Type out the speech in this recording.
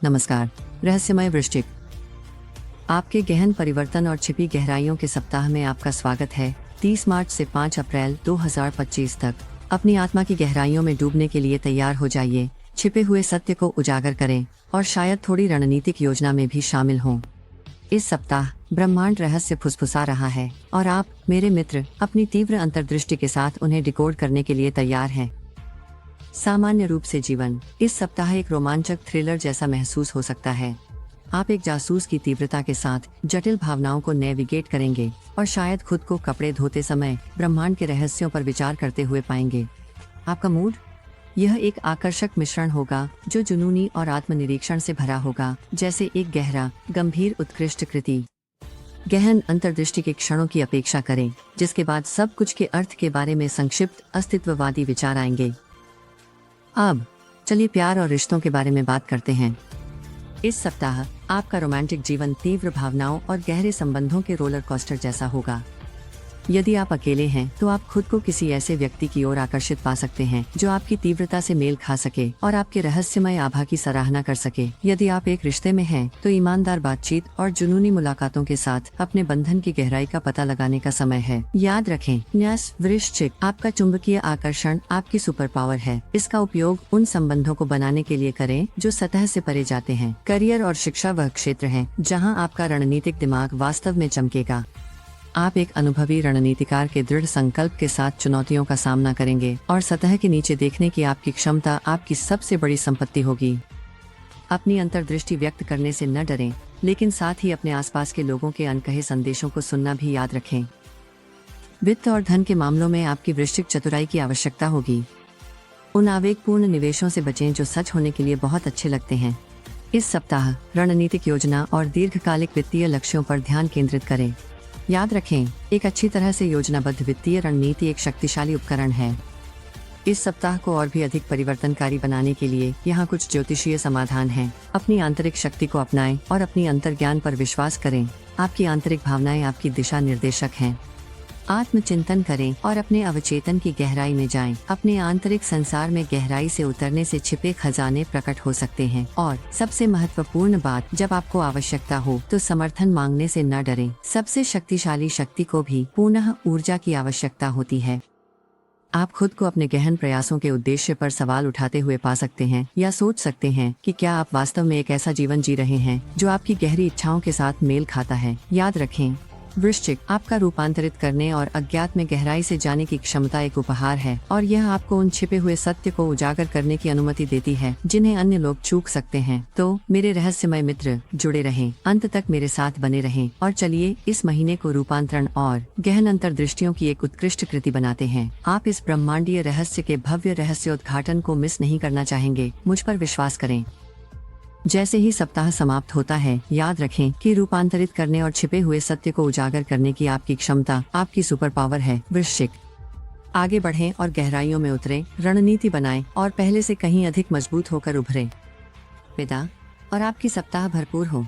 नमस्कार। रहस्यमय वृश्चिक, आपके गहन परिवर्तन और छिपी गहराइयों के सप्ताह में आपका स्वागत है। 30 मार्च से 5 अप्रैल 2025 तक अपनी आत्मा की गहराइयों में डूबने के लिए तैयार हो जाइए। छिपे हुए सत्य को उजागर करें और शायद थोड़ी रणनीतिक योजना में भी शामिल हों। इस सप्ताह ब्रह्मांड रहस्य फुसफुसा रहा है और आप, मेरे मित्र, अपनी तीव्र अंतर्दृष्टि के साथ उन्हें डिकोड करने के लिए तैयार हैं। सामान्य रूप से जीवन इस सप्ताह एक रोमांचक थ्रिलर जैसा महसूस हो सकता है। आप एक जासूस की तीव्रता के साथ जटिल भावनाओं को नेविगेट करेंगे और शायद खुद को कपड़े धोते समय ब्रह्मांड के रहस्यों पर विचार करते हुए पाएंगे। आपका मूड, यह एक आकर्षक मिश्रण होगा जो जुनूनी और आत्मनिरीक्षण से भरा होगा, जैसे एक गहरा, गंभीर उत्कृष्ट कृति। गहन अंतर्दृष्टि के क्षणों की अपेक्षा करें, जिसके बाद सब कुछ के अर्थ के बारे में संक्षिप्त अस्तित्ववादी विचार आएंगे। अब चलिए प्यार और रिश्तों के बारे में बात करते हैं। इस सप्ताह आपका रोमांटिक जीवन तीव्र भावनाओं और गहरे संबंधों के रोलर कोस्टर जैसा होगा। यदि आप अकेले हैं तो आप खुद को किसी ऐसे व्यक्ति की ओर आकर्षित पा सकते हैं जो आपकी तीव्रता से मेल खा सके और आपके रहस्यमय आभा की सराहना कर सके। यदि आप एक रिश्ते में हैं तो ईमानदार बातचीत और जुनूनी मुलाकातों के साथ अपने बंधन की गहराई का पता लगाने का समय है। याद रखें, न्यास वृश्चिक, आपका चुंबकीय आकर्षण आपकी सुपर पावर है। इसका उपयोग उन संबंधों को बनाने के लिए करें जो सतह से परे जाते हैं। करियर और शिक्षा वह क्षेत्र है जहाँ आपका रणनीतिक दिमाग वास्तव में चमकेगा। आप एक अनुभवी रणनीतिकार के दृढ़ संकल्प के साथ चुनौतियों का सामना करेंगे और सतह के नीचे देखने की आपकी क्षमता आपकी सबसे बड़ी संपत्ति होगी। अपनी अंतर्दृष्टि व्यक्त करने से न डरें, लेकिन साथ ही अपने आसपास के लोगों के अनकहे संदेशों को सुनना भी याद रखें। वित्त और धन के मामलों में आपकी वृश्चिक चतुराई की आवश्यकता होगी। उन आवेगपूर्ण निवेशों से बचें जो सच होने के लिए बहुत अच्छे लगते हैं। इस सप्ताह रणनीतिक योजना और दीर्घकालिक वित्तीय लक्ष्यों पर ध्यान केंद्रित करें। याद रखें, एक अच्छी तरह से योजनाबद्ध वित्तीय रणनीति एक शक्तिशाली उपकरण है। इस सप्ताह को और भी अधिक परिवर्तनकारी बनाने के लिए यहाँ कुछ ज्योतिषीय समाधान हैं। अपनी आंतरिक शक्ति को अपनाएं और अपनी अंतर्ज्ञान पर विश्वास करें। आपकी आंतरिक भावनाएं आपकी दिशा निर्देशक हैं। आत्मचिंतन करें और अपने अवचेतन की गहराई में जाएं। अपने आंतरिक संसार में गहराई से उतरने से छिपे खजाने प्रकट हो सकते हैं। और सबसे महत्वपूर्ण बात, जब आपको आवश्यकता हो तो समर्थन मांगने से न डरें। सबसे शक्तिशाली शक्ति को भी पुनः ऊर्जा की आवश्यकता होती है। आप खुद को अपने गहन प्रयासों के उद्देश्य पर सवाल उठाते हुए पा सकते हैं या सोच सकते हैं कि क्या आप वास्तव में एक ऐसा जीवन जी रहे हैं जो आपकी गहरी इच्छाओं के साथ मेल खाता है। याद रखें, वृश्चिक, आपका रूपांतरित करने और अज्ञात में गहराई से जाने की क्षमता एक उपहार है और यह आपको उन छिपे हुए सत्य को उजागर करने की अनुमति देती है जिन्हें अन्य लोग चूक सकते हैं। तो मेरे रहस्यमय मित्र, जुड़े रहें, अंत तक मेरे साथ बने रहें और चलिए इस महीने को रूपांतरण और गहन अंतर्दृष्टियों की एक उत्कृष्ट कृति बनाते हैं। आप इस ब्रह्मांडीय रहस्य के भव्य रहस्योद्घाटन को मिस नहीं करना चाहेंगे। मुझ पर विश्वास करें। जैसे ही सप्ताह समाप्त होता है, याद रखें कि रूपांतरित करने और छिपे हुए सत्य को उजागर करने की आपकी क्षमता आपकी सुपर पावर है। वृश्चिक, आगे बढ़ें और गहराइयों में उतरें, रणनीति बनाएं और पहले से कहीं अधिक मजबूत होकर उभरें। विदा, और आपकी सप्ताह भरपूर हो।